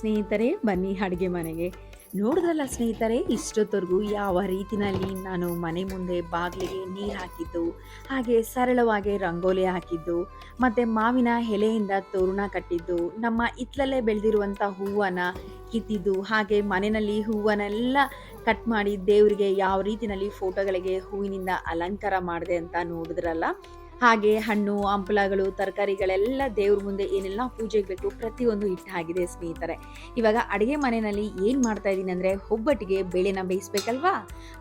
ಸ್ನೇಹಿತರೆ, ಬನ್ನಿ ಅಡುಗೆ ಮನೆಗೆ. ನೋಡಿದ್ರಲ್ಲ ಸ್ನೇಹಿತರೆ, ಇಷ್ಟೊತ್ತವರೆಗೂ ಯಾವ ರೀತಿನಲ್ಲಿ ನಾನು ಮನೆ ಮುಂದೆ ಬಾಗಿಲಿಗೆ ನೀರು ಹಾಕಿದ್ದು, ಹಾಗೆ ಸರಳವಾಗಿ ರಂಗೋಲಿ ಹಾಕಿದ್ದು, ಮತ್ತು ಮಾವಿನ ಎಲೆಯಿಂದ ತೋರಣ ಕಟ್ಟಿದ್ದು, ನಮ್ಮ ಹಿತ್ತಲಲ್ಲೇ ಬೆಳೆದಿರುವಂಥ ಹೂವನ್ನು ಕಿತ್ತಿದ್ದು, ಹಾಗೆ ಮನೆಯಲ್ಲಿ ಹೂವನ್ನೆಲ್ಲ ಕಟ್ ಮಾಡಿ ದೇವರಿಗೆ ಯಾವ ರೀತಿಯಲ್ಲಿ ಫೋಟೋಗಳಿಗೆ ಹೂವಿನಿಂದ ಅಲಂಕಾರ ಮಾಡಿದೆ ಅಂತ ನೋಡಿದ್ರಲ್ಲ. ಹಾಗೆ ಹಣ್ಣು, ಹಂಪಲಗಳು, ತರಕಾರಿಗಳೆಲ್ಲ ದೇವ್ರ ಮುಂದೆ ಏನೆಲ್ಲ ಪೂಜೆಗೆ ಬೇಕು ಪ್ರತಿಯೊಂದು ಇಟ್ಟಾಗಿದೆ ಸ್ನೇಹಿತರೆ. ಇವಾಗ ಅಡುಗೆ ಮನೆಯಲ್ಲಿ ಏನು ಮಾಡ್ತಾ ಇದ್ದೀನಿ ಅಂದರೆ, ಒಬ್ಬಟ್ಟಿಗೆ ಬೇಳೆನ ಬೇಯಿಸ್ಬೇಕಲ್ವಾ,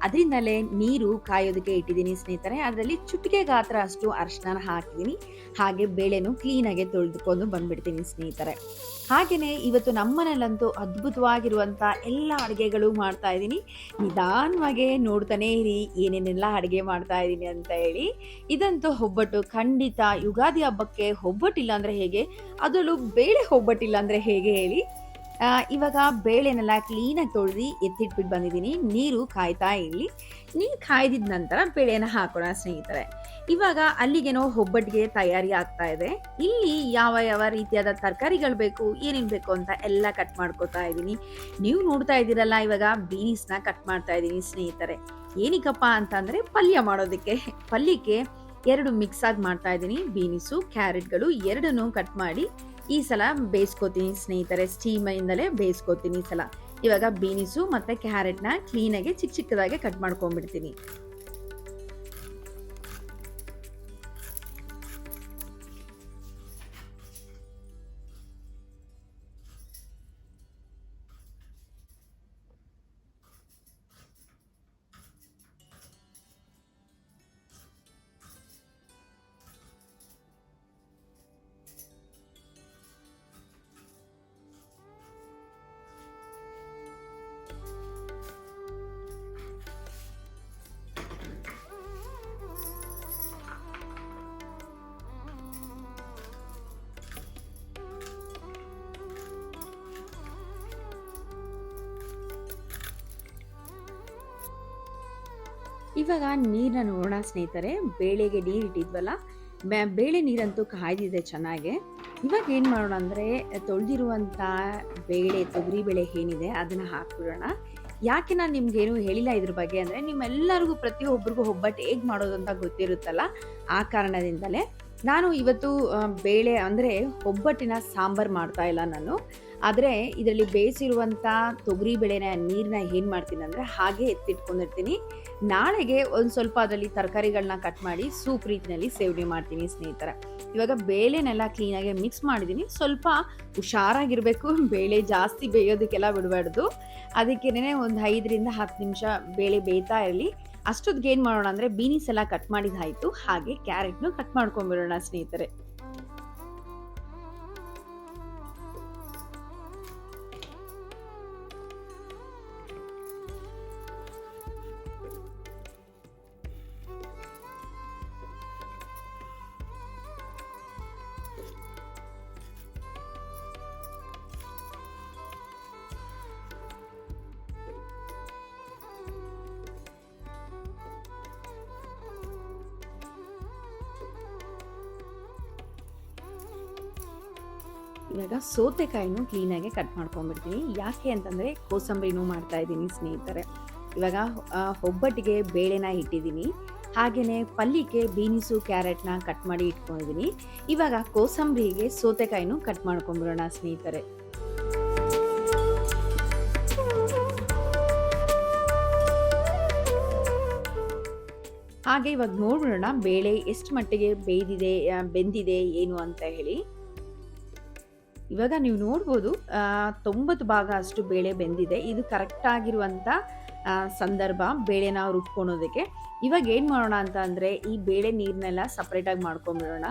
ಅದರಿಂದಲೇ ನೀರು ಕಾಯೋದಕ್ಕೆ ಇಟ್ಟಿದ್ದೀನಿ ಸ್ನೇಹಿತರೆ. ಅದರಲ್ಲಿ ಚುಟಿಕೆ ಗಾತ್ರ ಅಷ್ಟು ಅರಿಶಿನ ಹಾಕಿದ್ದೀನಿ. ಹಾಗೆ ಬೇಳೆನೂ ಕ್ಲೀನಾಗಿ ತೊಳೆದುಕೊಂಡು ಬಂದುಬಿಡ್ತೀನಿ ಸ್ನೇಹಿತರೆ. ಹಾಗೆಯೇ ಇವತ್ತು ನಮ್ಮನೇಲಂತೂ ಅದ್ಭುತವಾಗಿರುವಂಥ ಎಲ್ಲ ಅಡುಗೆಗಳು ಮಾಡ್ತಾ ಇದ್ದೀನಿ. ನಿಧಾನವಾಗಿ ನೋಡ್ತಾನೇ ಇರಿ ಏನೇನೆಲ್ಲ ಅಡುಗೆ ಮಾಡ್ತಾ ಇದ್ದೀನಿ ಅಂತ ಹೇಳಿ. ಇದಂತೂ ಒಬ್ಬಟ್ಟು ಖಂಡಿತ. ಯುಗಾದಿ ಹಬ್ಬಕ್ಕೆ ಒಬ್ಬಟ್ಟಿಲ್ಲ ಅಂದರೆ ಹೇಗೆ, ಅದರಲ್ಲೂ ಬೇಳೆ ಒಬ್ಬಟ್ಟಿಲ್ಲ ಅಂದರೆ ಹೇಗೆ ಹೇಳಿ. ಇವಾಗ ಬೇಳೆನೆಲ್ಲ ಕ್ಲೀನಾಗಿ ತೊಳೆದು ಎತ್ತಿಟ್ಬಿಟ್ಟು ಬಂದಿದ್ದೀನಿ. ನೀರು ಕಾಯ್ತಾ ಇರಲಿ. ನೀರು ಕಾಯ್ದಿದ ನಂತರ ಬೇಳೆನ ಹಾಕೋಣ ಸ್ನೇಹಿತರೆ. ಇವಾಗ ಅಲ್ಲಿಗೇನೋ ಒಬ್ಬಟ್ಟಿಗೆ ತಯಾರಿ ಆಗ್ತಾ ಇದೆ. ಇಲ್ಲಿ ಯಾವ ಯಾವ ರೀತಿಯಾದ ತರಕಾರಿಗಳು ಬೇಕು, ಏನೇನು ಬೇಕು ಅಂತ ಎಲ್ಲ ಕಟ್ ಮಾಡ್ಕೋತಾ ಇದ್ದೀನಿ. ನೀವು ನೋಡ್ತಾ ಇದ್ದೀರಲ್ಲ, ಇವಾಗ ಬೀನ್ಸ್ನ ಕಟ್ ಮಾಡ್ತಾ ಇದ್ದೀನಿ ಸ್ನೇಹಿತರೆ. ಏನಕ್ಕಪ್ಪ ಅಂತಂದರೆ ಪಲ್ಯ ಮಾಡೋದಕ್ಕೆ. ಪಲ್ಯಕ್ಕೆ ಎರಡು ಮಿಕ್ಸ್ ಆಗಿ ಮಾಡ್ತಾ ಇದ್ದೀನಿ. ಬೀನ್ಸು, ಕ್ಯಾರೆಟ್ಗಳು ಎರಡನ್ನೂ ಕಟ್ ಮಾಡಿ ಈ ಸಲ ಬೇಯಿಸ್ಕೋತೀನಿ ಸ್ನೇಹಿತರೆ. ಸ್ಟೀಮಿಂದಲೇ ಬೇಯಿಸ್ಕೋತೀನಿ ಈ ಸಲ. ಇವಾಗ ಬೀನ್ಸು ಮತ್ತು ಕ್ಯಾರೆಟ್ನ ಕ್ಲೀನಾಗಿ ಚಿಕ್ಕ ಚಿಕ್ಕದಾಗಿ ಕಟ್ ಮಾಡ್ಕೊಂಡ್ಬಿಡ್ತೀನಿ. ಇವಾಗ ನೀರನ್ನ ನೋಡೋಣ ಸ್ನೇಹಿತರೆ. ಬೇಳೆಗೆ ನೀರು ಇಟ್ಟಿದ್ವಲ್ಲ, ಬೇಳೆ ನೀರಂತೂ ಕಾಯ್ದಿದೆ ಚೆನ್ನಾಗೆ. ಇವಾಗ ಏನು ಮಾಡೋಣ ಅಂದರೆ, ತೊಳೆದಿರುವಂಥ ಬೇಳೆ, ತೊಗರಿ ಬೇಳೆ ಏನಿದೆ ಅದನ್ನು ಹಾಕ್ಬಿಡೋಣ. ಯಾಕೆ ನಾನು ನಿಮ್ಗೇನು ಹೇಳಿಲ್ಲ ಇದ್ರ ಬಗ್ಗೆ ಅಂದರೆ, ನಿಮ್ಮೆಲ್ಲರಿಗೂ ಪ್ರತಿಯೊಬ್ಬರಿಗೂ ಒಬ್ಬಟ್ಟು ಹೇಗೆ ಮಾಡೋದು ಅಂತ ಗೊತ್ತಿರುತ್ತಲ್ಲ, ಆ ಕಾರಣದಿಂದಲೇ ನಾನು ಇವತ್ತು ಬೇಳೆ ಅಂದರೆ ಒಬ್ಬಟ್ಟಿನ ಸಾಂಬಾರು ಮಾಡ್ತಾ ಇಲ್ಲ ನಾನು. ಆದರೆ ಇದರಲ್ಲಿ ಬೇಯಿಸಿರುವಂಥ ತೊಗರಿ ಬೇಳೆನ ನೀರನ್ನ ಏನು ಮಾಡ್ತೀನಿ ಅಂದರೆ, ಹಾಗೆ ಎತ್ತಿಟ್ಕೊಂಡಿರ್ತೀನಿ. ನಾಳೆಗೆ ಒಂದು ಸ್ವಲ್ಪ ಅದರಲ್ಲಿ ತರಕಾರಿಗಳನ್ನ ಕಟ್ ಮಾಡಿ ಸೂಪ್ ರೀತಿಯಲ್ಲಿ ಸೇವನೆ ಮಾಡ್ತೀನಿ ಸ್ನೇಹಿತರೆ. ಇವಾಗ ಬೇಳೆನೆಲ್ಲ ಕ್ಲೀನಾಗಿ ಮಿಕ್ಸ್ ಮಾಡಿದ್ದೀನಿ. ಸ್ವಲ್ಪ ಹುಷಾರಾಗಿರಬೇಕು, ಬೇಳೆ ಜಾಸ್ತಿ ಬೇಯೋದಕ್ಕೆಲ್ಲ ಬಿಡಬಾರ್ದು. ಅದಕ್ಕೇನೆ ಒಂದು 5ರಿಂದ 10 ನಿಮಿಷ ಬೇಳೆ ಬೇಯ್ತಾ ಇರಲಿ. ಅಷ್ಟೊತ್ತಿಗೆ ಏನು ಮಾಡೋಣ ಅಂದರೆ, ಬೀನ್ಸ್ ಎಲ್ಲ ಕಟ್ ಮಾಡಿದ್ದಾಯಿತು, ಹಾಗೆ ಕ್ಯಾರೆಟ್ನು ಕಟ್ ಮಾಡ್ಕೊಂಡ್ಬಿಡೋಣ ಸ್ನೇಹಿತರೆ. ಇವಾಗ ಸೌತೆಕಾಯಿನೂ ಕ್ಲೀನಾಗಿ ಕಟ್ ಮಾಡ್ಕೊಂಡ್ಬಿಡ್ತೀನಿ. ಯಾಕೆ ಅಂತಂದರೆ ಕೋಸಂಬರಿನೂ ಮಾಡ್ತಾ ಇದ್ದೀನಿ ಸ್ನೇಹಿತರೆ. ಇವಾಗ ಒಬ್ಬಟ್ಟಿಗೆ ಬೇಳೆನ ಇಟ್ಟಿದ್ದೀನಿ. ಹಾಗೆಯೇ ಪಲ್ಯಕ್ಕೆ ಬೀನ್ಸು, ಕ್ಯಾರೆಟ್ನ ಕಟ್ ಮಾಡಿ ಇಟ್ಕೊಂಡಿದ್ದೀನಿ. ಇವಾಗ ಕೋಸಂಬರಿಗೆ ಸೌತೆಕಾಯಿನೂ ಕಟ್ ಮಾಡ್ಕೊಂಡ್ಬಿಡೋಣ ಸ್ನೇಹಿತರೆ. ಹಾಗೆ ಇವಾಗ ನೋಡ್ಬಿಡೋಣ ಬೇಳೆ ಎಷ್ಟು ಮಟ್ಟಿಗೆ ಬೆಂದಿದೆ ಏನು ಅಂತ ಹೇಳಿ. ಇವಾಗ ನೀವು ನೋಡ್ಬೋದು 90 ಭಾಗ ಅಷ್ಟು ಬೇಳೆ ಬೆಂದಿದೆ. ಇದು ಕರೆಕ್ಟ್ ಆಗಿರುವಂಥ ಸಂದರ್ಭ ಬೇಳೆನ ರುಬ್ಕೊಳೋದಕ್ಕೆ. ಇವಾಗ ಏನು ಮಾಡೋಣ ಅಂತ ಅಂದರೆ, ಈ ಬೇಳೆ ನೀರನ್ನೆಲ್ಲ ಸಪ್ರೇಟಾಗಿ ಮಾಡ್ಕೊಂಬಿಡೋಣ.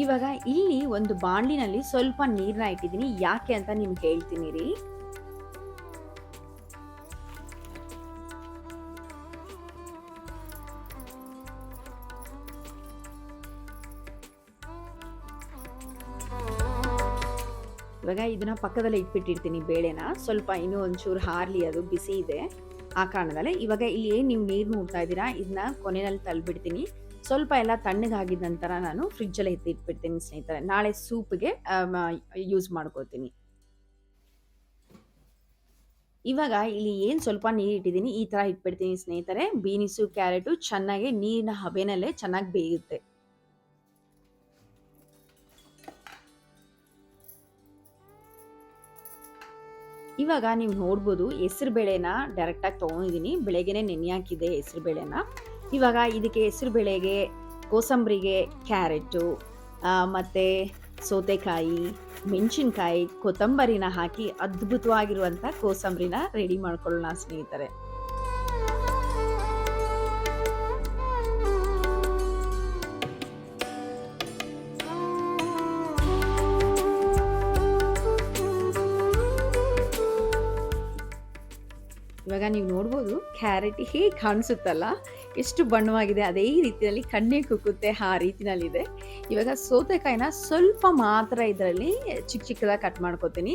ಇವಾಗ ಇಲ್ಲಿ ಒಂದು ಬಾಣಲಿನಲ್ಲಿ ಸ್ವಲ್ಪ ನೀರನ್ನ ಇಟ್ಟಿದ್ದೀನಿ. ಯಾಕೆ ಅಂತ ನಿಮ್ಗೆ ಹೇಳ್ತೀನಿ ರೀ. ಇವಾಗ ಇದನ್ನ ಪಕ್ಕದಲ್ಲೇ ಇಟ್ಬಿಟ್ಟಿರ್ತೀನಿ ಬೇಳೆನ. ಸ್ವಲ್ಪ ಇನ್ನೂ ಒಂಚೂರು ಹಾರಲಿ, ಅದು ಬಿಸಿ ಇದೆ ಆ ಕಾರಣದಲ್ಲೇ. ಇವಾಗ ಇಲ್ಲಿ ಏನು ನೀವು ನೀರು ನೋಡ್ತಾ ಇದ್ದೀರಾ, ಇದನ್ನ ಕೊನೆಯಲ್ಲಿ ತಳ್ಳಿಬಿಡ್ತೀನಿ. ಸ್ವಲ್ಪ ಎಲ್ಲ ತಣ್ಣಗಾಗಿದ ನಂತರ ನಾನು ಫ್ರಿಡ್ಜಲ್ಲಿ ಎತ್ತಿಟ್ಬಿಡ್ತೀನಿ ಸ್ನೇಹಿತರೆ. ನಾಳೆ ಸೂಪ್‌ಗೆ ಯೂಸ್ ಮಾಡ್ಕೋತೀನಿ. ಇವಾಗ ಇಲ್ಲಿ ಏನು ಸ್ವಲ್ಪ ನೀರು ಇಟ್ಟಿದ್ದೀನಿ, ಈ ಥರ ಇಟ್ಬಿಡ್ತೀನಿ ಸ್ನೇಹಿತರೆ. ಬೀನಿಸು, ಕ್ಯಾರೆಟು ಚೆನ್ನಾಗಿ ನೀರಿನ ಹಬೆನಲ್ಲೇ ಚೆನ್ನಾಗಿ ಬೇಯುತ್ತೆ. ಇವಾಗ ನೀವು ನೋಡ್ಬೋದು ಹೆಸರುಬೇಳೆನ ಡೈರೆಕ್ಟಾಗಿ ತೊಗೊಂಡಿದ್ದೀನಿ. ಬೆಳಗ್ಗೆನೇ ನೆನೆ ಹಾಕಿದ್ದೆ ಹೆಸರುಬೇಳೆನ. ಇವಾಗ ಇದಕ್ಕೆ ಹೆಸರುಬೇಳೆಗೆ, ಕೋಸಂಬರಿಗೆ ಕ್ಯಾರೆಟು, ಮತ್ತು ಸೌತೆಕಾಯಿ, ಮೆಣಸಿನ್ಕಾಯಿ, ಕೊತ್ತಂಬರಿನ ಹಾಕಿ ಅದ್ಭುತವಾಗಿರುವಂಥ ಕೋಸಂಬರಿನ ರೆಡಿ ಮಾಡ್ಕೊಳ್ಳೋಣ ಸ್ನೇಹಿತರೆ. ಇವಾಗ ನೀವು ನೋಡ್ಬೋದು ಕ್ಯಾರೆಟ್ ಹೇಗೆ ಕಾಣಿಸುತ್ತಲ್ಲ, ಎಷ್ಟು ಬಣ್ಣವಾಗಿದೆ, ಅದೇ ರೀತಿಯಲ್ಲಿ ಕಣ್ಣೇ ಕುಕ್ಕುತ್ತೆ ಆ ರೀತಿನಲ್ಲಿದೆ. ಇವಾಗ ಸೌತೆಕಾಯಿನ ಸ್ವಲ್ಪ ಮಾತ್ರ ಇದರಲ್ಲಿ ಚಿಕ್ಕ ಚಿಕ್ಕದಾಗಿ ಕಟ್ ಮಾಡ್ಕೊತೀನಿ.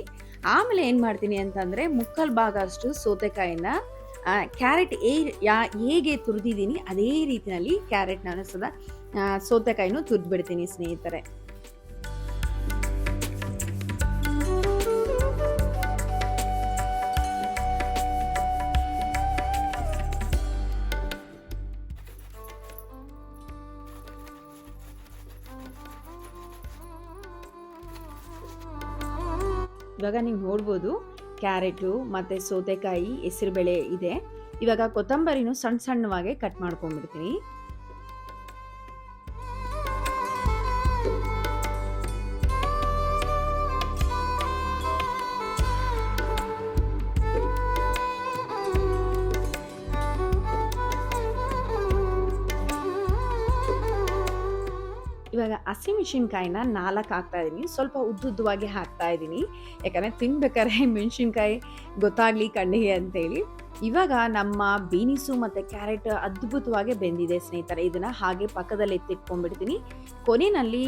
ಆಮೇಲೆ ಏನು ಮಾಡ್ತೀನಿ ಅಂತಂದರೆ ಮುಕ್ಕಾಲು ಭಾಗ ಅಷ್ಟು ಸೌತೆಕಾಯಿನ ಕ್ಯಾರೆಟ್ ಹೇಗೆ ತುರಿದಿದ್ದೀನಿ ಅದೇ ರೀತಿಯಲ್ಲಿ ಕ್ಯಾರೆಟ್ನ ಸದಾ ಸೌತೆಕಾಯಿನೂ ತುರಿದ್ಬಿಡ್ತೀನಿ ಸ್ನೇಹಿತರೆ. ಇವಾಗ ನೀವು ನೋಡ್ಬೋದು ಕ್ಯಾರೆಟು ಮತ್ತು ಸೌತೆಕಾಯಿ, ಹೆಸರುಬೇಳೆ ಇದೆ. ಇವಾಗ ಕೊತ್ತಂಬರಿನೂ ಸಣ್ಣ ಸಣ್ಣವಾಗಿ ಕಟ್ ಮಾಡ್ಕೊಂಡ್ಬಿಡ್ತೀನಿ. ಇವಾಗ ಹಸಿಮೆಣಸಿನ್ಕಾಯಿನ 4 ಹಾಕ್ತಾ ಇದ್ದೀನಿ. ಸ್ವಲ್ಪ ಉದ್ದುದ್ದವಾಗಿ ಹಾಕ್ತಾ ಇದ್ದೀನಿ, ಯಾಕಂದರೆ ತಿನ್ಬೇಕಾದ್ರೆ ಮೆಣಸಿನ್ಕಾಯಿ ಗೊತ್ತಾಗಲಿ ಕಣ್ಣಿಗೆ ಅಂತೇಳಿ. ಇವಾಗ ನಮ್ಮ ಬೀನಿಸು ಮತ್ತು ಕ್ಯಾರೆಟ್ ಅದ್ಭುತವಾಗಿ ಬೆಂದಿದೆ ಸ್ನೇಹಿತರೆ. ಇದನ್ನು ಹಾಗೆ ಪಕ್ಕದಲ್ಲಿ ಎತ್ತಿಟ್ಕೊಂಡ್ಬಿಡ್ತೀನಿ. ಕೊನೆಯಲ್ಲಿ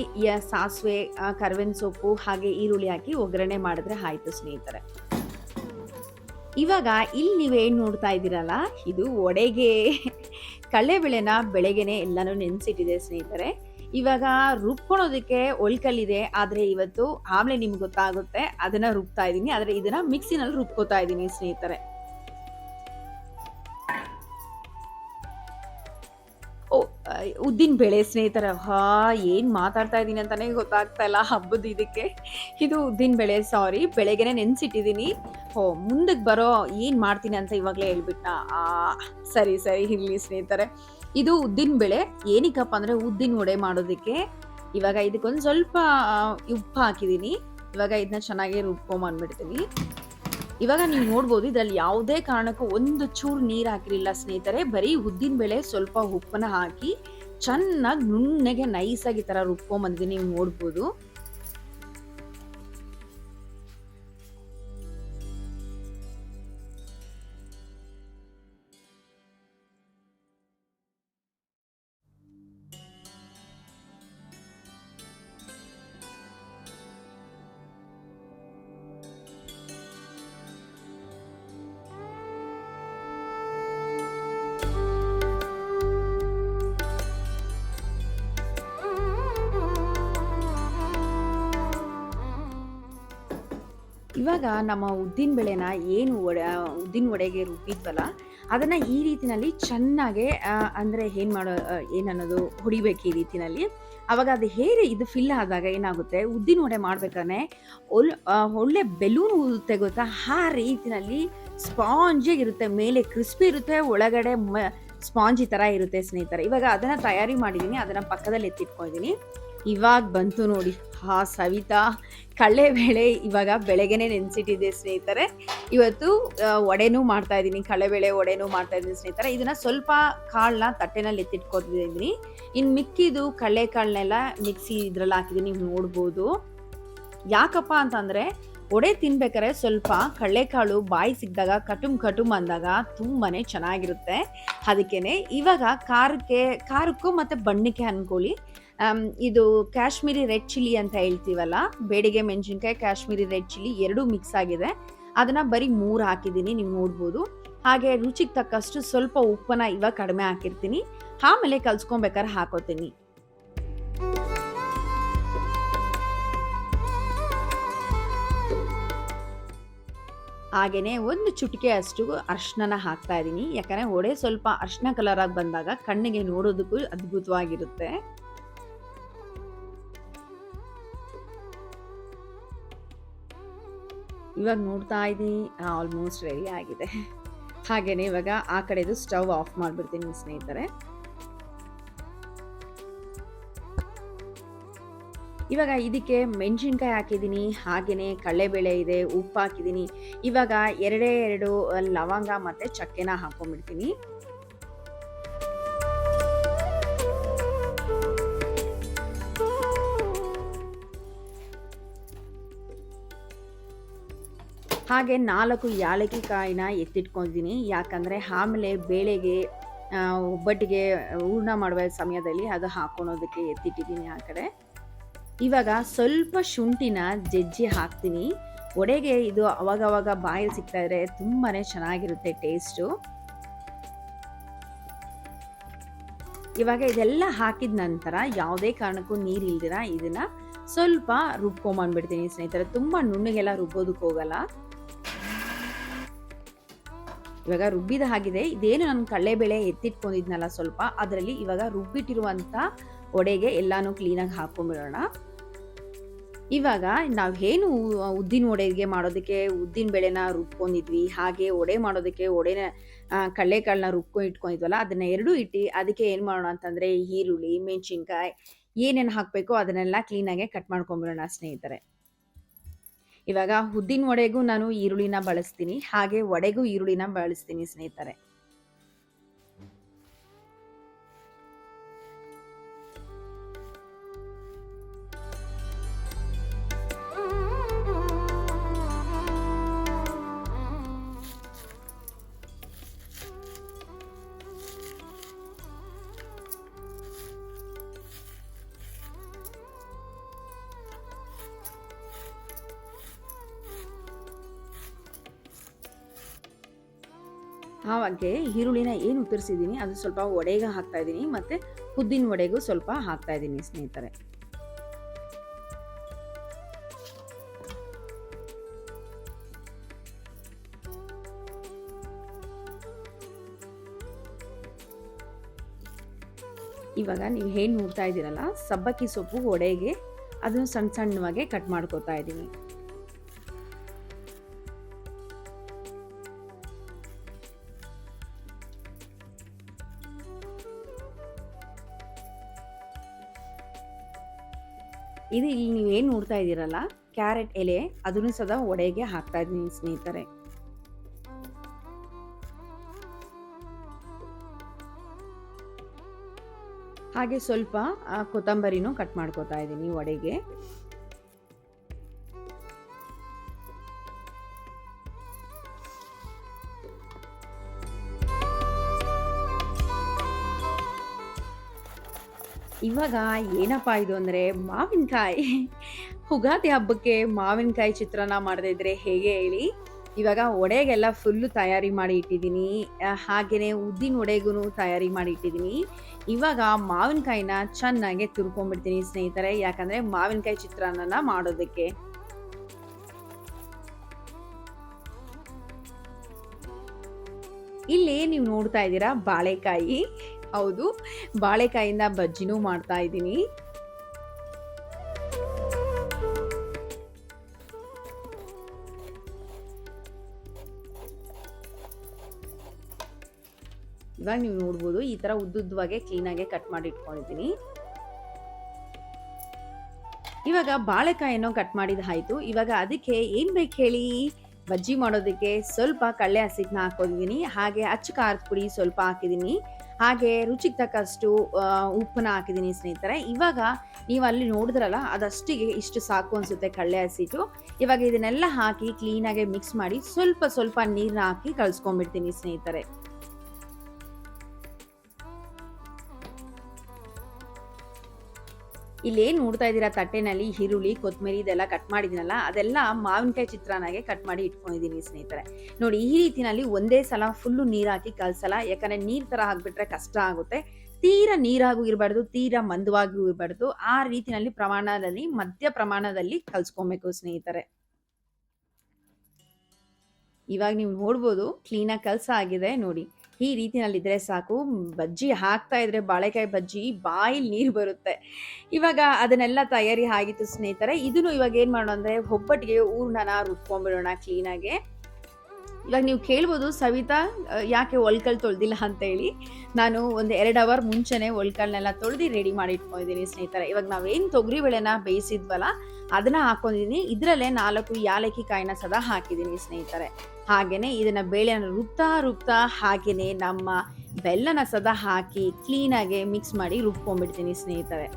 ಸಾಸಿವೆ, ಕರಿಬೇವಿನ ಸೊಪ್ಪು ಹಾಗೆ ಈರುಳ್ಳಿ ಹಾಕಿ ಒಗ್ಗರಣೆ ಮಾಡಿದ್ರೆ ಆಯಿತು ಸ್ನೇಹಿತರೆ. ಇವಾಗ ಇಲ್ಲಿ ನೀವೇನು ನೋಡ್ತಾ ಇದ್ದೀರಲ್ಲ, ಇದು ವಡೆಗೆ ಕಡಲೆಬೇಳೆನ ಬೆಳಗ್ಗೆನೆ ಎಲ್ಲನೂ ನೆನೆಸಿಟ್ಟಿದೆ ಸ್ನೇಹಿತರೆ. ಇವಾಗ ರುಬ್ಕೊಳೋದಕ್ಕೆ ಒಳ್ಕಲ್ಲಿದೆ, ಆದರೆ ಇವತ್ತು ಆಮೇಲೆ ನಿಮ್ಗೆ ಗೊತ್ತಾಗುತ್ತೆ ಅದನ್ನು ರುಬ್ತಾ ಇದ್ದೀನಿ. ಆದರೆ ಇದನ್ನು ಮಿಕ್ಸಿನಲ್ಲಿ ರುಬ್ಕೋತಾ ಇದ್ದೀನಿ ಸ್ನೇಹಿತರೆ. ಉದ್ದಿನ ಬೇಳೆ ಸ್ನೇಹಿತರೆ. ಏನು ಮಾತಾಡ್ತಾ ಇದ್ದೀನಿ ಅಂತಲೇ ಗೊತ್ತಾಗ್ತಾ ಇಲ್ಲ ಹಬ್ಬದ ಇದಕ್ಕೆ. ಇದು ಉದ್ದಿನ ಬೇಳೆ, ಸಾರಿ, ಬೆಳಗ್ಗೆನೆ ನೆನೆಸಿಟ್ಟಿದ್ದೀನಿ. ಮುಂದಕ್ಕೆ ಬರೋ ಏನು ಮಾಡ್ತೀನಿ ಅಂತ ಇವಾಗಲೇ ಹೇಳ್ಬಿಟ್ಟ. ಸರಿ ಇರಲಿ ಸ್ನೇಹಿತರೆ. ಇದು ಉದ್ದಿನ ಬೇಳೆ ಏನಕ್ಕಪ್ಪ ಅಂದರೆ ಉದ್ದಿನ ವಡೆ ಮಾಡೋದಕ್ಕೆ. ಇವಾಗ ಇದಕ್ಕೊಂದು ಸ್ವಲ್ಪ ಉಪ್ಪು ಹಾಕಿದ್ದೀನಿ. ಇವಾಗ ಇದನ್ನ ಚೆನ್ನಾಗಿ ರುಬ್ಕೊಂಬಂದ್ಬಿಡ್ತೀನಿ. ಇವಾಗ ನೀವು ನೋಡ್ಬೋದು ಇದರಲ್ಲಿ ಯಾವುದೇ ಕಾರಣಕ್ಕೂ ಒಂದು ಚೂರು ನೀರು ಹಾಕಿರಲಿಲ್ಲ ಸ್ನೇಹಿತರೆ. ಬರೀ ಉದ್ದಿನ ಬೇಳೆ ಸ್ವಲ್ಪ ಉಪ್ಪನ್ನ ಹಾಕಿ ಚೆನ್ನಾಗಿ ನುಣ್ಣಗೆ ನೈಸಾಗಿ ಈ ಥರ ರುಬ್ಕೊಂಬಂದಿದ್ದೀನಿ, ನೀವು ನೋಡ್ಬೋದು. ಇವಾಗ ನಮ್ಮ ಉದ್ದಿನ ಬೇಳೆನ ಏನು ಉದ್ದಿನ ವಡೆಗೆ ರುಬ್ಬಿದ್ವಲ್ಲ, ಅದನ್ನು ಈ ರೀತಿನಲ್ಲಿ ಚೆನ್ನಾಗೆ ಅಂದರೆ ಏನನ್ನೋದು ಹೊಡಿಬೇಕು ಈ ರೀತಿನಲ್ಲಿ. ಆವಾಗ ಅದು ಹೇಗೆ ಇದು ಫಿಲ್ ಆದಾಗ ಏನಾಗುತ್ತೆ, ಉದ್ದಿನ ವಡೆ ಮಾಡ್ಬೇಕಾದ್ರೆ ಒಳ್ಳೆ ಬೆಲೂನ್ ಊದುತ್ತೆ ಗೊತ್ತಾ, ಆ ರೀತಿನಲ್ಲಿ ಸ್ಪಾಂಜಿಗಿರುತ್ತೆ. ಮೇಲೆ ಕ್ರಿಸ್ಪಿ ಇರುತ್ತೆ, ಒಳಗಡೆ ಸ್ಪಾಂಜಿ ಥರ ಇರುತ್ತೆ ಸ್ನೇಹಿತರೆ. ಇವಾಗ ಅದನ್ನು ತಯಾರಿ ಮಾಡಿದ್ದೀನಿ, ಅದನ್ನು ಪಕ್ಕದಲ್ಲಿ ಎತ್ತಿಟ್ಕೊಂಡಿದ್ದೀನಿ. ಇವಾಗ ಬಂತು ನೋಡಿ ಸವಿತಾ ಕಡಲೆಬೇಳೆ. ಇವಾಗ ಬೆಳಗ್ಗೆನೆ ನೆನೆಸಿಟ್ಟಿದ್ದೆ ಸ್ನೇಹಿತರೆ. ಇವತ್ತು ವಡೆನೂ ಮಾಡ್ತಾ ಇದ್ದೀನಿ, ಕಡಲೆಬೇಳೆ ವಡೆನೂ ಮಾಡ್ತಾ ಇದ್ದೀನಿ ಸ್ನೇಹಿತರೆ. ಇದನ್ನ ಸ್ವಲ್ಪ ಕಾಳನ್ನ ತಟ್ಟೆನಲ್ಲಿ ಎತ್ತಿಟ್ಕೊತಿದ್ದೀನಿ. ಇನ್ನು ಮಿಕ್ಕಿದು ಕಡಲೆಕಾಳನ್ನೆಲ್ಲ ಮಿಕ್ಸಿ ಇದ್ರಲ್ಲಿ ಹಾಕಿದ್ದೀನಿ, ನೀವು ನೋಡ್ಬೋದು. ಯಾಕಪ್ಪ ಅಂತಂದರೆ ವಡೆ ತಿನ್ಬೇಕಾದ್ರೆ ಸ್ವಲ್ಪ ಕಡಲೆಕಾಳು ಬಾಯಿ ಸಿಕ್ಕಿದಾಗ ಕಟುಮ್ ಅಂದಾಗ ತುಂಬಾ ಚೆನ್ನಾಗಿರುತ್ತೆ. ಅದಕ್ಕೇ ಇವಾಗ ಖಾರಕ್ಕೂ ಮತ್ತು ಬಣ್ಣಕ್ಕೆ ಅಂದ್ಕೊಳ್ಳಿ. ಇದು ಕಾಶ್ಮೀರಿ ರೆಡ್ ಚಿಲ್ಲಿ ಅಂತ ಹೇಳ್ತೀವಲ್ಲ, ಬೇಡಿಗೆ ಮೆಣಸಿನ್ಕಾಯಿ, ಕಾಶ್ಮೀರಿ ರೆಡ್ ಚಿಲ್ಲಿ ಎರಡೂ ಮಿಕ್ಸ್ ಆಗಿದೆ. ಅದನ್ನು ಬರೀ 3 ಹಾಕಿದ್ದೀನಿ, ನೀವು ನೋಡ್ಬೋದು. ಹಾಗೆ ರುಚಿಗೆ ತಕ್ಕಷ್ಟು ಸ್ವಲ್ಪ ಉಪ್ಪನ್ನ ಇವಾಗ ಕಡಿಮೆ ಹಾಕಿರ್ತೀನಿ. ಆಮೇಲೆ ಕಲ್ಸ್ಕೊಬೇಕಾದ್ರೆ ಹಾಕೋತೀನಿ. ಹಾಗೇನೆ ಒಂದು ಚುಟಿಕೆ ಅಷ್ಟು ಅರಿಶಿಣನ ಹಾಕ್ತಾ ಇದ್ದೀನಿ. ಯಾಕಂದ್ರೆ ವಡೆ ಸ್ವಲ್ಪ ಅರಿಶಿಣ ಕಲರ್ ಆಗಿ ಬಂದಾಗ ಕಣ್ಣಿಗೆ ನೋಡೋದಕ್ಕೂ ಅದ್ಭುತವಾಗಿರುತ್ತೆ. ಇವಾಗ ನೋಡ್ತಾ ಇದ್ದೀನಿ ಆಲ್ಮೋಸ್ಟ್ ರೆಡಿ ಆಗಿದೆ. ಹಾಗೇನೆ ಇವಾಗ ಆ ಕಡೆದು ಸ್ಟವ್ ಆಫ್ ಮಾಡ್ಬಿಡ್ತೀನಿ ಸ್ನೇಹಿತರೆ. ಇವಾಗ ಇದಕ್ಕೆ ಮೆಣಸಿನ್ಕಾಯಿ ಹಾಕಿದ್ದೀನಿ, ಹಾಗೇನೆ ಕಡಲೆಬೇಳೆ ಇದೆ, ಉಪ್ಪು ಹಾಕಿದ್ದೀನಿ. ಇವಾಗ ಎರಡೇ 2 ಲವಂಗ ಮತ್ತೆ ಚಕ್ಕೆನ ಹಾಕೊಂಡ್ಬಿಡ್ತೀನಿ. ಹಾಗೆ 4 ಯಾಲಕ್ಕಿ ಕಾಯಿನ ಎತ್ತಿಟ್ಕೊಂಡಿದ್ದೀನಿ. ಯಾಕಂದರೆ ಆಮೇಲೆ ಬೇಳೆಗೆ ಒಬ್ಬಟ್ಟಿಗೆ ಹೂರ್ಣ ಮಾಡುವ ಸಮಯದಲ್ಲಿ ಅದು ಹಾಕೊಳೋದಕ್ಕೆ ಎತ್ತಿಟ್ಟಿದ್ದೀನಿ ಆ ಕಡೆ. ಇವಾಗ ಸ್ವಲ್ಪ ಶುಂಠಿನ ಜಜ್ಜಿ ಹಾಕ್ತೀನಿ. ವಡೆಗೆ ಇದು ಅವಾಗವಾಗ ಬಾಯಲ್ಲಿ ಸಿಗ್ತಾ ಇದ್ರೆ ತುಂಬಾನೇ ಚೆನ್ನಾಗಿರುತ್ತೆ ಟೇಸ್ಟು. ಇವಾಗ ಇದೆಲ್ಲ ಹಾಕಿದ ನಂತರ ಯಾವುದೇ ಕಾರಣಕ್ಕೂ ನೀರು ಇಲ್ದಿರ ಇದನ್ನ ಸ್ವಲ್ಪ ರುಬ್ಕೊಂಬಂದ್ಬಿಡ್ತೀನಿ ಸ್ನೇಹಿತರೆ. ತುಂಬ ನುಣ್ಣಗೆಲ್ಲ ರುಬ್ಬೋದಕ್ಕೆ ಹೋಗಲ್ಲ. ಇವಾಗ ರುಬ್ಬಿದ ಹಾಗಿದೆ. ಇದೇನು ನಾನು ಕಡಲೆಬೇಳೆ ಎತ್ತಿಟ್ಕೊಂಡಿದ್ನಲ್ಲ ಸ್ವಲ್ಪ, ಅದರಲ್ಲಿ ಇವಾಗ ರುಬ್ಬಿಟ್ಟಿರುವಂಥ ವಡೆಗೆ ಎಲ್ಲಾನು ಕ್ಲೀನಾಗಿ ಹಾಕೊಂಡ್ಬಿಡೋಣ. ಇವಾಗ ನಾವು ಏನು ಉದ್ದಿನ ವಡೆಗೆ ಮಾಡೋದಕ್ಕೆ ಉದ್ದಿನ ಬೇಳೆನ ರುಬ್ಕೊಂಡಿದ್ವಿ, ಹಾಗೆ ವಡೆ ಮಾಡೋದಕ್ಕೆ ವಡೆನ ಕಡಲೆಕಾಳನ್ನ ರುಬ್ಕೊಂಡು ಇಟ್ಕೊಂಡಿದ್ವಲ್ಲ, ಅದನ್ನ ಎರಡೂ ಇಟ್ಟು ಅದಕ್ಕೆ ಏನು ಮಾಡೋಣ ಅಂತಂದರೆ ಈರುಳ್ಳಿ, ಮೆಣಸಿನ್ಕಾಯಿ ಏನೇನು ಹಾಕಬೇಕೋ ಅದನ್ನೆಲ್ಲ ಕ್ಲೀನಾಗೆ ಕಟ್ ಮಾಡ್ಕೊಂಬಿಡೋಣ ಸ್ನೇಹಿತರೆ. ಇವಾಗ ಉದ್ದಿನ ವಡೆಗೂ ನಾನು ಈರುಳ್ಳಿನ ಬಳಸ್ತೀನಿ, ಹಾಗೆ ವಡೆಗೂ ಈರುಳ್ಳಿನ ಬಳಸ್ತೀನಿ ಸ್ನೇಹಿತರೆ. ಹಾಗೆ ಈರುಳ್ಳಿನ ಏನು ಉತ್ತರಿಸಿದ್ದೀನಿ ಅದು ಸ್ವಲ್ಪ ವಡೆಗೆ ಹಾಕ್ತಾ ಇದ್ದೀನಿ, ಮತ್ತು ಉದ್ದಿನ ವಡೆಗೂ ಸ್ವಲ್ಪ ಹಾಕ್ತಾ ಇದ್ದೀನಿ ಸ್ನೇಹಿತರೆ. ಇವಾಗ ನೀವು ಏನು ನೋಡ್ತಾ ಇದ್ದೀರಲ್ಲ, ಸಬ್ಬಕ್ಕಿ ಸೊಪ್ಪು ವಡೆಗೆ ಅದನ್ನು ಸಣ್ಣ ಸಣ್ಣವಾಗಿ ಕಟ್ ಮಾಡ್ಕೋತಾ ಇದ್ದೀನಿ. ಇದು ಇಲ್ಲಿ ನೀವೇನು ನೋಡ್ತಾ ಇದ್ದೀರಲ್ಲ, ಕ್ಯಾರೆಟ್ ಎಲೆ, ಅದನ್ನು ಸದಾ ವಡೆಗೆ ಹಾಕ್ತಾ ಇದ್ದೀನಿ ಸ್ನೇಹಿತರೆ. ಹಾಗೆ ಸ್ವಲ್ಪ ಕೊತ್ತಂಬರಿನೂ ಕಟ್ ಮಾಡ್ಕೋತಾ ಇದ್ದೀನಿ ವಡೆಗೆ. ಇವಾಗ ಏನಪ್ಪಾ ಇದು ಅಂದರೆ ಮಾವಿನಕಾಯಿ. ಉಗಾದಿ ಹಬ್ಬಕ್ಕೆ ಮಾವಿನಕಾಯಿ ಚಿತ್ರಾನ್ನ ಮಾಡದೇ ಇದ್ರೆ ಹೇಗೆ ಹೇಳಿ. ಇವಾಗ ವಡೆಗೆಲ್ಲ ಫುಲ್ಲು ತಯಾರಿ ಮಾಡಿ ಇಟ್ಟಿದ್ದೀನಿ, ಹಾಗೆಯೇ ಉದ್ದಿನ ವಡೆಗೂ ತಯಾರಿ ಮಾಡಿ ಇಟ್ಟಿದ್ದೀನಿ. ಇವಾಗ ಮಾವಿನಕಾಯಿನ ಚೆನ್ನಾಗಿ ತುರ್ಕೊಂಡ್ಬಿಡ್ತೀನಿ ಸ್ನೇಹಿತರೆ, ಯಾಕಂದರೆ ಮಾವಿನಕಾಯಿ ಚಿತ್ರಾನ್ನ ಮಾಡೋದಕ್ಕೆ. ಇಲ್ಲಿ ನೀವು ನೋಡ್ತಾ ಇದ್ದೀರಾ ಬಾಳೆಕಾಯಿ. ಹೌದು, ಬಾಳೆಕಾಯಿಂದ ಬಜ್ಜಿನೂ ಮಾಡ್ತಾ ಇದ್ದೀನಿ. ಇವಾಗ ನೀವು ನೋಡ್ಬೋದು ಈ ತರ ಉದ್ದುದ್ದವಾಗೆ ಕ್ಲೀನಾಗೆ ಕಟ್ ಮಾಡಿ ಇಟ್ಕೊಂಡಿದ್ದೀನಿ. ಇವಾಗ ಬಾಳೆಕಾಯನ್ನು ಕಟ್ ಮಾಡಿದಾಯ್ತು. ಇವಾಗ ಅದಕ್ಕೆ ಏನ್ ಬೇಕು ಹೇಳಿ, ಬಜ್ಜಿ ಮಾಡೋದಕ್ಕೆ ಸ್ವಲ್ಪ ಕಡಲೆ ಹಸಿಟ್ಟನ್ನ ಹಾಕೊಂಡಿದ್ದೀನಿ, ಹಾಗೆ ಅಚ್ಚ ಖಾರದ ಪುಡಿ ಸ್ವಲ್ಪ ಹಾಕಿದ್ದೀನಿ, ಹಾಗೆ ರುಚಿಗೆ ತಕ್ಕಷ್ಟು ಉಪ್ಪನ್ನ ಹಾಕಿದ್ದೀನಿ ಸ್ನೇಹಿತರೆ. ಇವಾಗ ನೀವು ಅಲ್ಲಿ ನೋಡಿದ್ರಲ್ಲ, ಅದಷ್ಟಿಗೆ ಇಷ್ಟು ಸಾಕು ಅನಿಸುತ್ತೆ ಕಡಲೆ ಹಸಿಟ್ಟು. ಇವಾಗ ಇದನ್ನೆಲ್ಲ ಹಾಕಿ ಕ್ಲೀನಾಗಿ ಮಿಕ್ಸ್ ಮಾಡಿ ಸ್ವಲ್ಪ ಸ್ವಲ್ಪ ನೀರನ್ನ ಹಾಕಿ ಕಲಿಸ್ಕೊಂಡ್ಬಿಡ್ತೀನಿ ಸ್ನೇಹಿತರೆ. ಇಲ್ಲೇನು ನೋಡ್ತಾ ಇದ್ದೀರಾ ತಟ್ಟೆನಲ್ಲಿ ಈರುಳ್ಳಿ, ಕೊತ್ತಂಬರಿ ಇದೆಲ್ಲ ಕಟ್ ಮಾಡಿದ್ದೀನಲ್ಲ, ಅದೆಲ್ಲ ಮಾವಿನಕಾಯಿ ಚಿತ್ರಾನ್ನಾಗೆ ಕಟ್ ಮಾಡಿ ಇಟ್ಕೊಂಡಿದ್ದೀನಿ ಸ್ನೇಹಿತರೆ. ನೋಡಿ, ಈ ರೀತಿನಲ್ಲಿ ಒಂದೇ ಸಲ ಫುಲ್ಲು ನೀರು ಹಾಕಿ ಕಲಸಲ್ಲ, ಯಾಕಂದರೆ ನೀರು ಥರ ಹಾಕ್ಬಿಟ್ರೆ ಕಷ್ಟ ಆಗುತ್ತೆ. ತೀರಾ ನೀರಾಗೂ ಇರಬಾರ್ದು, ತೀರಾ ಮಂದವಾಗೂ ಇರಬಾರ್ದು. ಆ ರೀತಿನಲ್ಲಿ ಪ್ರಮಾಣದಲ್ಲಿ ಮಧ್ಯ ಪ್ರಮಾಣದಲ್ಲಿ ಕಲ್ಸ್ಕೊಬೇಕು ಸ್ನೇಹಿತರೆ. ಇವಾಗ ನೀವು ನೋಡ್ಬೋದು ಕ್ಲೀನಾಗಿ ಆಗಿದೆ ನೋಡಿ. ಈ ರೀತಿನಲ್ಲಿದ್ರೆ ಸಾಕು. ಬಜ್ಜಿ ಹಾಕ್ತಾ ಇದ್ರೆ ಬಾಳೆಕಾಯಿ ಬಜ್ಜಿ ಬಾಯಲ್ಲಿ ನೀರು ಬರುತ್ತೆ. ಇವಾಗ ಅದನ್ನೆಲ್ಲ ತಯಾರಿ ಆಗಿತ್ತು ಸ್ನೇಹಿತರೆ. ಇದನ್ನು ಇವಾಗ ಏನು ಮಾಡೋಣ ಅಂದರೆ ಒಬ್ಬಟ್ಟಿಗೆ ಹೂರ್ಣನ ರುಬ್ಕೊಂಡ್ಬಿಡೋಣ ಕ್ಲೀನಾಗೆ. ಇವಾಗ ನೀವು ಕೇಳ್ಬೋದು, ಸವಿತಾ ಯಾಕೆ ಒಳ್ಕಲ್ ತೊಳ್ದಿಲ್ಲ ಅಂತ ಹೇಳಿ. ನಾನು ಒಂದು 2 ಅವರ್ ಮುಂಚೆನೆ ಒಳ್ಕಲ್ನೆಲ್ಲ ತೊಳೆದು ರೆಡಿ ಮಾಡಿ ಇಟ್ಕೊಂಡಿದ್ದೀನಿ ಸ್ನೇಹಿತರೆ. ಇವಾಗ ನಾವೇನು ತೊಗರಿ ಬೇಳೆನ ಬೇಯಿಸಿದ್ವಲ್ಲ ಅದನ್ನ ಹಾಕೊಂಡಿದ್ದೀನಿ. ಇದರಲ್ಲೇ 4 ಯಾಲಕ್ಕಿ ಕಾಯಿನ ಸದಾ ಹಾಕಿದ್ದೀನಿ ಸ್ನೇಹಿತರೆ. ಹಾಗೇನೆ ಇದನ್ನ ಬೇಳೆನ ರುಬ್ತಾ ಹಾಗೇನೆ ನಮ್ಮ ಬೆಲ್ಲನ ಸದಾ ಹಾಕಿ ಕ್ಲೀನಾಗಿ ಮಿಕ್ಸ್ ಮಾಡಿ ರುಬ್ಕೊಂಡ್ಬಿಡ್ತೀನಿ ಸ್ನೇಹಿತರೆ.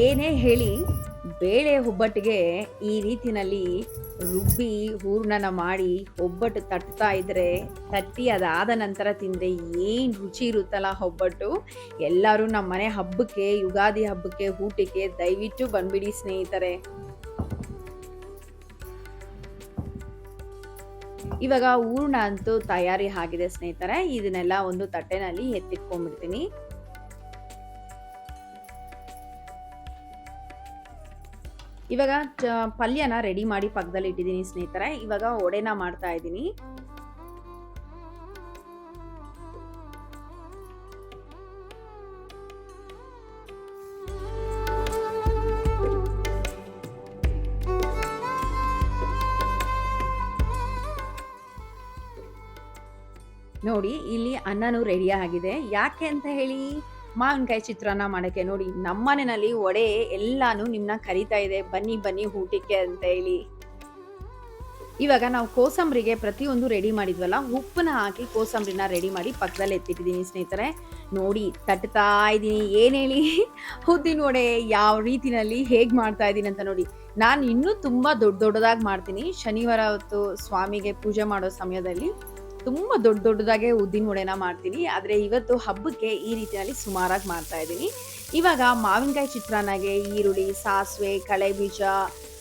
ಏನೇ ಹೇಳಿ ಬೇಳೆ ಒಬ್ಬಟ್ಟಿಗೆ ಈ ರೀತಿನಲ್ಲಿ ರುಬ್ಬಿ ಹೂರ್ಣನ ಮಾಡಿ ಒಬ್ಬಟ್ಟು ತಟ್ತಾ ಇದ್ರೆ, ತಟ್ಟಿ ಅದಾದ ನಂತರ ತಿಂದರೆ ಏನು ರುಚಿ ಇರುತ್ತಲ್ಲ ಒಬ್ಬಟ್ಟು. ಎಲ್ಲರೂ ನಮ್ಮ ಮನೆ ಹಬ್ಬಕ್ಕೆ, ಯುಗಾದಿ ಹಬ್ಬಕ್ಕೆ ಊಟಕ್ಕೆ ದಯವಿಟ್ಟು ಬಂದ್ಬಿಡಿ ಸ್ನೇಹಿತರೆ. ಇವಾಗ ಹೂರ್ಣ ಅಂತೂ ತಯಾರಿ ಆಗಿದೆ ಸ್ನೇಹಿತರೆ. ಇದನ್ನೆಲ್ಲ ಒಂದು ತಟ್ಟೆನಲ್ಲಿ ಎತ್ತಿಟ್ಕೊಂಡ್ಬಿಡ್ತೀನಿ. ಇವಾಗ ಪಲ್ಯನ ರೆಡಿ ಮಾಡಿ ಪಕ್ಕದಲ್ಲಿ ಇಟ್ಟಿದ್ದೀನಿ ಸ್ನೇಹಿತರೆ. ಇವಾಗ ಒಡೆನ ಮಾಡ್ತಾ ಇದ್ದೀನಿ. ನೋಡಿ ಇಲ್ಲಿ ಅನ್ನನೂ ರೆಡಿ ಆಗಿದೆ. ಯಾಕೆ ಅಂತ ಹೇಳಿ, ಮಾವಿನಕಾಯಿ ಚಿತ್ರಾನ್ನ ಮಾಡೋಕ್ಕೆ. ನೋಡಿ ನಮ್ಮನೆಯಲ್ಲಿ ಒಡೆ ಎಲ್ಲಾನು ನಿಮ್ಮನ್ನ ಕರಿತಾ ಇದೆ, ಬನ್ನಿ ಬನ್ನಿ ಊಟಕ್ಕೆ ಅಂತ ಹೇಳಿ. ಇವಾಗ ನಾವು ಕೋಸಂಬರಿಗೆ ಪ್ರತಿಯೊಂದು ರೆಡಿ ಮಾಡಿದ್ವಲ್ಲ, ಉಪ್ಪನ್ನ ಹಾಕಿ ಕೋಸಂಬರಿನ ರೆಡಿ ಮಾಡಿ ಪಕ್ಕದಲ್ಲಿ ಎತ್ತಿಟ್ಟಿದ್ದೀನಿ ಸ್ನೇಹಿತರೆ. ನೋಡಿ ತಟ್ತಾ ಇದ್ದೀನಿ. ಏನು ಹೇಳಿ, ಉದ್ದಿನ ವಡೆ ಯಾವ ರೀತಿನಲ್ಲಿ ಹೇಗೆ ಮಾಡ್ತಾ ಇದ್ದೀನಿ ಅಂತ ನೋಡಿ. ನಾನು ಇನ್ನೂ ತುಂಬ ದೊಡ್ಡದಾಗಿ ಮಾಡ್ತೀನಿ. ಶನಿವಾರ ಹೊತ್ತು ಸ್ವಾಮಿಗೆ ಪೂಜೆ ಮಾಡೋ ಸಮಯದಲ್ಲಿ ತುಂಬ ದೊಡ್ಡದಾಗೆ ಉದ್ದಿನ ವಡೆನ ಮಾಡ್ತೀನಿ. ಆದರೆ ಇವತ್ತು ಹಬ್ಬಕ್ಕೆ ಈ ರೀತಿಯಲ್ಲಿ ಸುಮಾರಾಗಿ ಮಾಡ್ತಾ ಇದ್ದೀನಿ. ಇವಾಗ ಮಾವಿನಕಾಯಿ ಚಿತ್ರಾನ್ನಗೆ ಈರುಳ್ಳಿ, ಸಾಸಿವೆ, ಕಳೆಬೀಜ,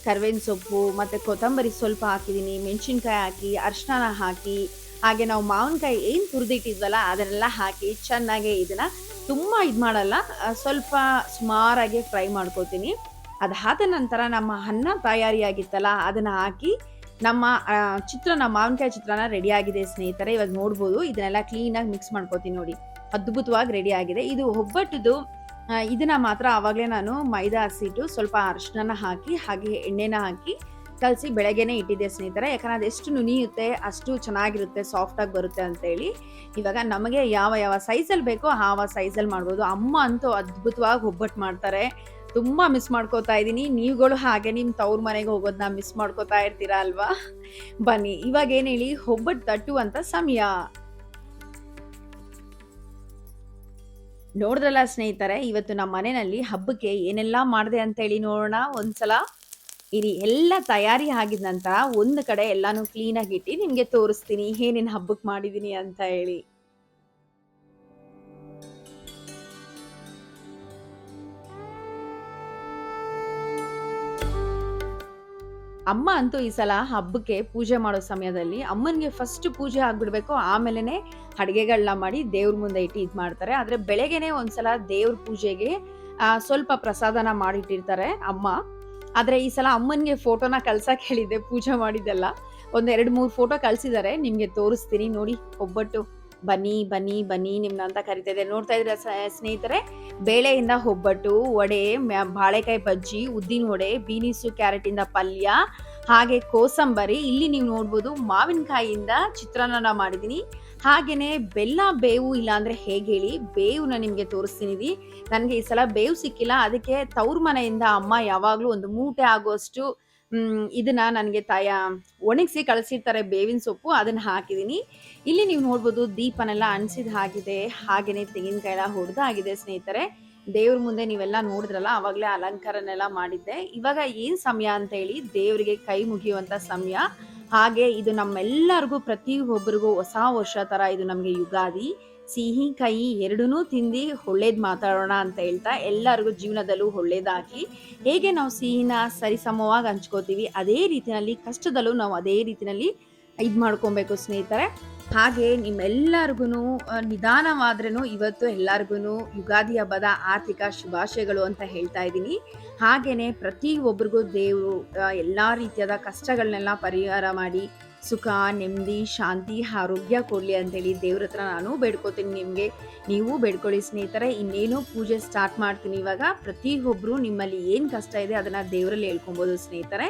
ಕರ್ಬೇವಿನ ಸೊಪ್ಪು ಮತ್ತು ಕೊತ್ತಂಬರಿ ಸ್ವಲ್ಪ ಹಾಕಿದ್ದೀನಿ. ಮೆಣಸಿನ್ಕಾಯಿ ಹಾಕಿ, ಅರಿಶಿನ ಹಾಕಿ, ಹಾಗೆ ನಾವು ಮಾವಿನಕಾಯಿ ಏನು ತುರಿದಿಟ್ಟಿದ್ವಲ್ಲ ಅದನ್ನೆಲ್ಲ ಹಾಕಿ ಚೆನ್ನಾಗಿ ಇದನ್ನು ತುಂಬ ಇದು ಮಾಡಲ್ಲ, ಸ್ವಲ್ಪ ಸುಮಾರಾಗಿ ಫ್ರೈ ಮಾಡ್ಕೋತೀನಿ. ಅದಾದ ನಂತರ ನಮ್ಮ ಅನ್ನ ತಯಾರಿಯಾಗಿತ್ತಲ್ಲ ಅದನ್ನು ಹಾಕಿ ನಮ್ಮ ಚಿತ್ರಾನ್ನ, ಮಾವಿನಕಾಯಿ ಚಿತ್ರಾನ್ನ ರೆಡಿ ಆಗಿದೆ ಸ್ನೇಹಿತರೆ. ಇವಾಗ ನೋಡ್ಬೋದು ಇದನ್ನೆಲ್ಲ ಕ್ಲೀನಾಗಿ ಮಿಕ್ಸ್ ಮಾಡ್ಕೋತೀನಿ. ನೋಡಿ ಅದ್ಭುತವಾಗಿ ರೆಡಿ ಆಗಿದೆ. ಇದು ಒಬ್ಬಟ್ಟದು. ಇದನ್ನ ಮಾತ್ರ ಆವಾಗಲೇ ನಾನು ಮೈದಾ ಹಸಿಟ್ಟು ಸ್ವಲ್ಪ ಅರಿಶಿನ ಹಾಕಿ ಹಾಗೆ ಎಣ್ಣೆನ ಹಾಕಿ ಕಲಸಿ ಬೆಳಗ್ಗೆನೇ ಇಟ್ಟಿದ್ದೆ ಸ್ನೇಹಿತರೆ. ಯಾಕಂದರೆ ಅದೆಷ್ಟು ನುನಿಯುತ್ತೆ ಅಷ್ಟು ಚೆನ್ನಾಗಿರುತ್ತೆ, ಸಾಫ್ಟಾಗಿ ಬರುತ್ತೆ ಅಂತೇಳಿ. ಇವಾಗ ನಮಗೆ ಯಾವ ಸೈಜಲ್ಲಿ ಬೇಕೋ ಆ ಸೈಜಲ್ಲಿ ಮಾಡ್ಬೋದು. ಅಮ್ಮ ಅಂತೂ ಅದ್ಭುತವಾಗಿ ಒಬ್ಬಟ್ಟು ಮಾಡ್ತಾರೆ. ತುಂಬ ಮಿಸ್ ಮಾಡ್ಕೋತಾ ಇದ್ದೀನಿ. ನೀವುಗಳು ಹಾಗೆ ನಿಮ್ಮ ತವ್ರ ಮನೆಗೆ ಹೋಗೋದನ್ನ ಮಿಸ್ ಮಾಡ್ಕೋತಾ ಇರ್ತೀರಾ ಅಲ್ವಾ? ಬನ್ನಿ ಇವಾಗ ಏನು ಹೇಳಿ, ಒಬ್ಬಟ್ಟು ತಟ್ಟುವಂತ ಸಮಯ. ನೋಡಿದ್ರಲ್ಲ ಸ್ನೇಹಿತರೆ, ಇವತ್ತು ನಮ್ಮ ಮನೆಯಲ್ಲಿ ಹಬ್ಬಕ್ಕೆ ಏನೆಲ್ಲ ಮಾಡಿದೆ ಅಂತ ಹೇಳಿ ನೋಡೋಣ ಒಂದ್ಸಲ. ಇರಿ, ಎಲ್ಲ ತಯಾರಿ ಆಗಿದ ನಂತರ ಒಂದು ಕಡೆ ಎಲ್ಲಾನು ಕ್ಲೀನಾಗಿ ಇಟ್ಟು ನಿಮಗೆ ತೋರಿಸ್ತೀನಿ ಏನೇನು ಹಬ್ಬಕ್ಕೆ ಮಾಡಿದ್ದೀನಿ ಅಂತ ಹೇಳಿ. ಅಮ್ಮ ಅಂತೂ ಈ ಸಲ ಹಬ್ಬಕ್ಕೆ ಪೂಜೆ ಮಾಡೋ ಸಮಯದಲ್ಲಿ ಅಮ್ಮನಿಗೆ ಫಸ್ಟ್ ಪೂಜೆ ಆಗ್ಬಿಡ್ಬೇಕು, ಆಮೇಲೆ ಅಡುಗೆಗಳನ್ನ ಮಾಡಿ ದೇವ್ರ ಮುಂದೆ ಇಟ್ಟು ಇದು ಮಾಡ್ತಾರೆ. ಆದರೆ ಬೆಳಗ್ಗೆನೆ ಒಂದ್ಸಲ ದೇವ್ರ ಪೂಜೆಗೆ ಸ್ವಲ್ಪ ಪ್ರಸಾದನ ಮಾಡಿಟ್ಟಿರ್ತಾರೆ ಅಮ್ಮ. ಆದರೆ ಈ ಸಲ ಅಮ್ಮನಿಗೆ ಫೋಟೋನ ಕಳ್ಸಕ್ಕೆ ಹೇಳಿದ್ದೆ, ಪೂಜೆ ಮಾಡಿದ್ದೆಲ್ಲ ಒಂದು 2-3 ಫೋಟೋ ಕಳಿಸಿದ್ದಾರೆ, ನಿಮಗೆ ತೋರಿಸ್ತೀನಿ ನೋಡಿ. ಒಬ್ಬಟ್ಟು ಬನ್ನಿ ಬನ್ನಿ ಬನ್ನಿ ನಿಮ್ನ ಅಂತ ಕರಿತಾ ಇದೆ. ನೋಡ್ತಾ ಇದ್ರೆ ಸ್ನೇಹಿತರೆ, ಬೇಳೆಯಿಂದ ಒಬ್ಬಟ್ಟು, ವಡೆ, ಬಾಳೆಕಾಯಿ ಬಜ್ಜಿ, ಉದ್ದಿನ ವಡೆ, ಬೀನಿಸು ಕ್ಯಾರೆಟಿಂದ ಪಲ್ಯ, ಹಾಗೆ ಕೋಸಂಬರಿ. ಇಲ್ಲಿ ನೀವು ನೋಡ್ಬೋದು ಮಾವಿನಕಾಯಿಯಿಂದ ಚಿತ್ರಾನ್ನ ಮಾಡಿದ್ದೀನಿ. ಹಾಗೇನೆ ಬೆಲ್ಲ ಬೇವು ಇಲ್ಲ ಅಂದ್ರೆ ಹೇಗೆ ಹೇಳಿ, ಬೇವುನ ನಿಮಗೆ ತೋರಿಸ್ತೀನಿ. ನನಗೆ ಈ ಸಲ ಬೇವು ಸಿಕ್ಕಿಲ್ಲ, ಅದಕ್ಕೆ ತವ್ರ ಮನೆಯಿಂದ ಅಮ್ಮ ಯಾವಾಗಲೂ ಒಂದು ಮೂಟೆ ಆಗುವಷ್ಟು ಇದನ್ನ ನನಗೆ ಒಣಗಿಸಿ ಕಳಿಸಿರ್ತಾರೆ ಬೇವಿನ ಸೊಪ್ಪು, ಅದನ್ನ ಹಾಕಿದ್ದೀನಿ. ಇಲ್ಲಿ ನೀವು ನೋಡ್ಬೋದು ದೀಪನೆಲ್ಲ ಅಣಿಸಿದ ಆಗಿದೆ, ಹಾಗೇನೆ ತೆಂಗಿನಕಾಯಿ ಎಲ್ಲ ಹೊಡೆದಾಗಿದೆ ಸ್ನೇಹಿತರೆ. ದೇವ್ರ ಮುಂದೆ ನೀವೆಲ್ಲ ನೋಡಿದ್ರಲ್ಲ, ಅವಾಗಲೇ ಅಲಂಕಾರನೆಲ್ಲ ಮಾಡಿದ್ದೆ. ಇವಾಗ ಏನು ಸಮಯ ಅಂತ ಹೇಳಿ, ದೇವರಿಗೆ ಕೈ ಮುಗಿಯುವಂಥ ಸಮಯ. ಹಾಗೆ ಇದು ನಮ್ಮೆಲ್ಲರಿಗೂ, ಪ್ರತಿಯೊಬ್ಬರಿಗೂ ಹೊಸ ವರ್ಷ ಥರ ಇದು ನಮಗೆ ಯುಗಾದಿ. ಸಿಹಿ ಕಹಿ ಎರಡನ್ನೂ ತಿಂದು ಒಳ್ಳೇದು ಮಾತಾಡೋಣ ಅಂತ ಹೇಳ್ತಾ, ಎಲ್ಲರಿಗೂ ಜೀವನದಲ್ಲೂ ಒಳ್ಳೇದಾಗಿ, ಹೇಗೆ ನಾವು ಸಿಹಿನ ಸರಿಸಮವಾಗಿ ಹಂಚ್ಕೋತೀವಿ ಅದೇ ರೀತಿಯಲ್ಲಿ ಕಷ್ಟದಲ್ಲೂ ನಾವು ಅದೇ ರೀತಿಯಲ್ಲಿ ಇದು ಮಾಡ್ಕೊಬೇಕು ಸ್ನೇಹಿತರೆ. ಹಾಗೆ ನಿಮ್ಮೆಲ್ಲರಿಗೂನು ನಿಧಾನವಾದ್ರೂ ಇವತ್ತು ಎಲ್ಲರಿಗೂ ಯುಗಾದಿ ಹಬ್ಬದ ಆರ್ಥಿಕ ಶುಭಾಶಯಗಳು ಅಂತ ಹೇಳ್ತಾ ಇದ್ದೀನಿ. ಹಾಗೇನೆ ಪ್ರತಿಯೊಬ್ಬರಿಗೂ ದೇವರು ಎಲ್ಲ ರೀತಿಯಾದ ಕಷ್ಟಗಳನ್ನೆಲ್ಲ ಪರಿಹಾರ ಮಾಡಿ ಸುಖ, ನೆಮ್ಮದಿ, ಶಾಂತಿ, ಆರೋಗ್ಯ ಕೊಡಲಿ ಅಂತೇಳಿ ದೇವ್ರ ಹತ್ರ ನಾನು ಬೇಡ್ಕೋತೀನಿ ನಿಮಗೆ. ನೀವು ಬೇಡ್ಕೊಳ್ಳಿ ಸ್ನೇಹಿತರೆ. ಇನ್ನೇನು ಪೂಜೆ ಸ್ಟಾರ್ಟ್ ಮಾಡ್ತೀನಿ ಇವಾಗ. ಪ್ರತಿಯೊಬ್ಬರು ನಿಮ್ಮಲ್ಲಿ ಏನು ಕಷ್ಟ ಇದೆ ಅದನ್ನು ದೇವರಲ್ಲಿ ಹೇಳ್ಕೊಬೋದು ಸ್ನೇಹಿತರೆ.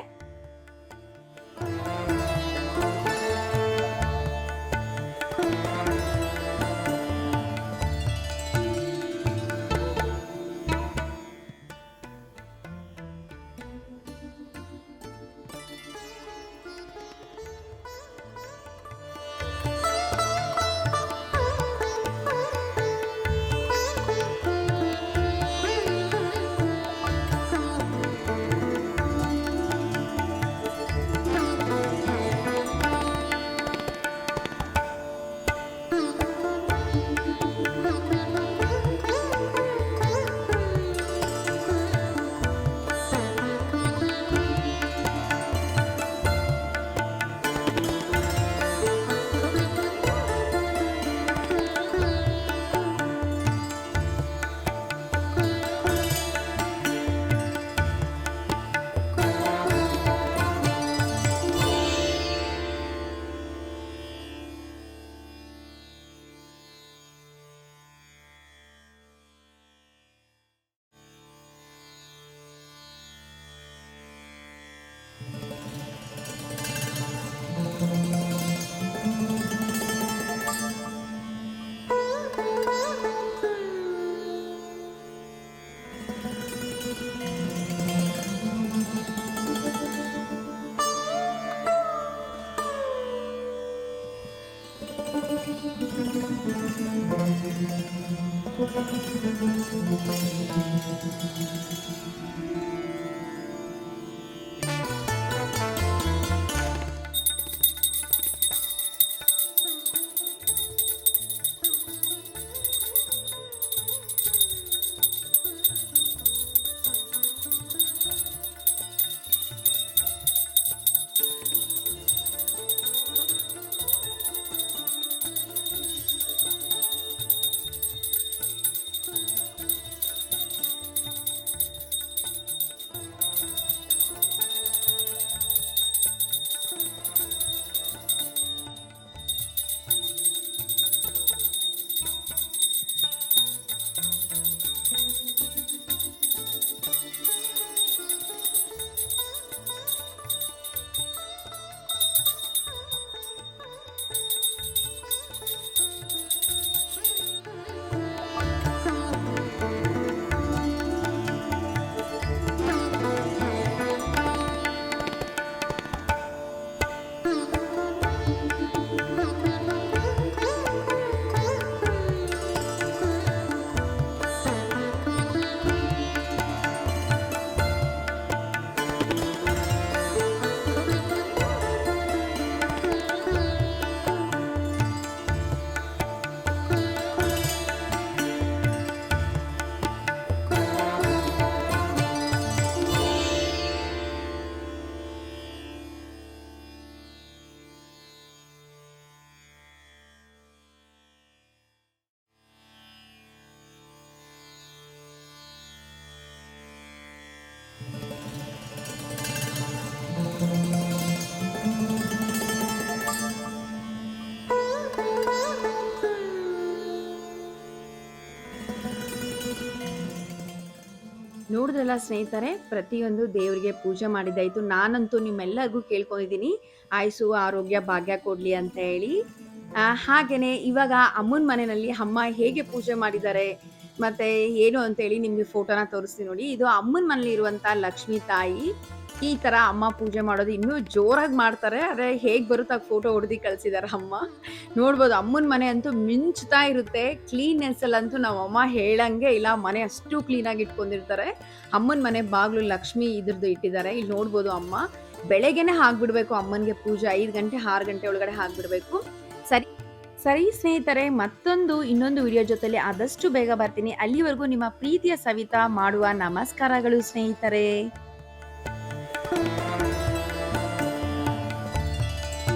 ನೋಡಿದ್ರಲ್ಲ ಸ್ನೇಹಿತರೆ, ಪ್ರತಿಯೊಂದು ದೇವರಿಗೆ ಪೂಜೆ ಮಾಡಿದ್ದಾಯ್ತು. ನಾನಂತೂ ನಿಮ್ಮೆಲ್ಲರಿಗೂ ಕೇಳ್ಕೊಂಡಿದ್ದೀನಿ ಆಯುಸ್ಸು, ಆರೋಗ್ಯ, ಭಾಗ್ಯ ಕೊಡ್ಲಿ ಅಂತ ಹೇಳಿ. ಹಾಗೇನೆ ಇವಾಗ ಅಮ್ಮನ ಮನೆಯಲ್ಲಿ ಅಮ್ಮ ಹೇಗೆ ಪೂಜೆ ಮಾಡಿದ್ದಾರೆ ಮತ್ತೆ ಏನು ಅಂತೇಳಿ ನಿಮ್ಗೆ ಫೋಟೋನ ತೋರಿಸ್ತೀನಿ ನೋಡಿ. ಇದು ಅಮ್ಮನ ಮನೇಲಿ ಇರುವಂತ ಲಕ್ಷ್ಮೀ ತಾಯಿ. ಈ ತರ ಅಮ್ಮ ಪೂಜೆ ಮಾಡೋದು ಇನ್ನೂ ಜೋರಾಗಿ ಮಾಡ್ತಾರೆ. ಆದ್ರೆ ಹೇಗ್ ಬರುತ್ತೆ ಆ ಫೋಟೋ ಹೊಡೆದು ಕಳ್ಸಿದಾರೆ ಅಮ್ಮ. ನೋಡ್ಬೋದು ಅಮ್ಮನ ಮನೆ ಅಂತೂ ಮಿಂಚ್ತಾ ಇರುತ್ತೆ. ಕ್ಲೀನ್ನೆಸ್ ಅಲ್ಲಂತೂ ನಮ್ಮ ಅಮ್ಮ ಹೇಳಂಗೆ ಇಲ್ಲ, ಮನೆ ಅಷ್ಟು ಕ್ಲೀನಾಗಿ ಇಟ್ಕೊಂಡಿರ್ತಾರೆ. ಅಮ್ಮನ ಮನೆ ಬಾಗ್ಲು ಲಕ್ಷ್ಮಿ ಇದ್ರದ್ದು ಇಟ್ಟಿದ್ದಾರೆ. ಇಲ್ಲಿ ನೋಡ್ಬೋದು ಅಮ್ಮ ಬೆಳಗ್ಗೆನೆ ಹಾಕ್ಬಿಡ್ಬೇಕು ಅಮ್ಮನಿಗೆ ಪೂಜೆ. 5 ಗಂಟೆ 6 ಗಂಟೆ ಒಳಗಡೆ ಹಾಕ್ಬಿಡ್ಬೇಕು. ಸರಿ ಸರಿ ಸ್ನೇಹಿತರೆ, ಇನ್ನೊಂದು ವಿಡಿಯೋ ಜೊತೆಲಿ ಆದಷ್ಟು ಬೇಗ ಬರ್ತೀನಿ. ಅಲ್ಲಿವರೆಗೂ ನಿಮ್ಮ ಪ್ರೀತಿಯ ಸವಿತಾ ಮಾಡುವ ನಮಸ್ಕಾರಗಳು ಸ್ನೇಹಿತರೆ.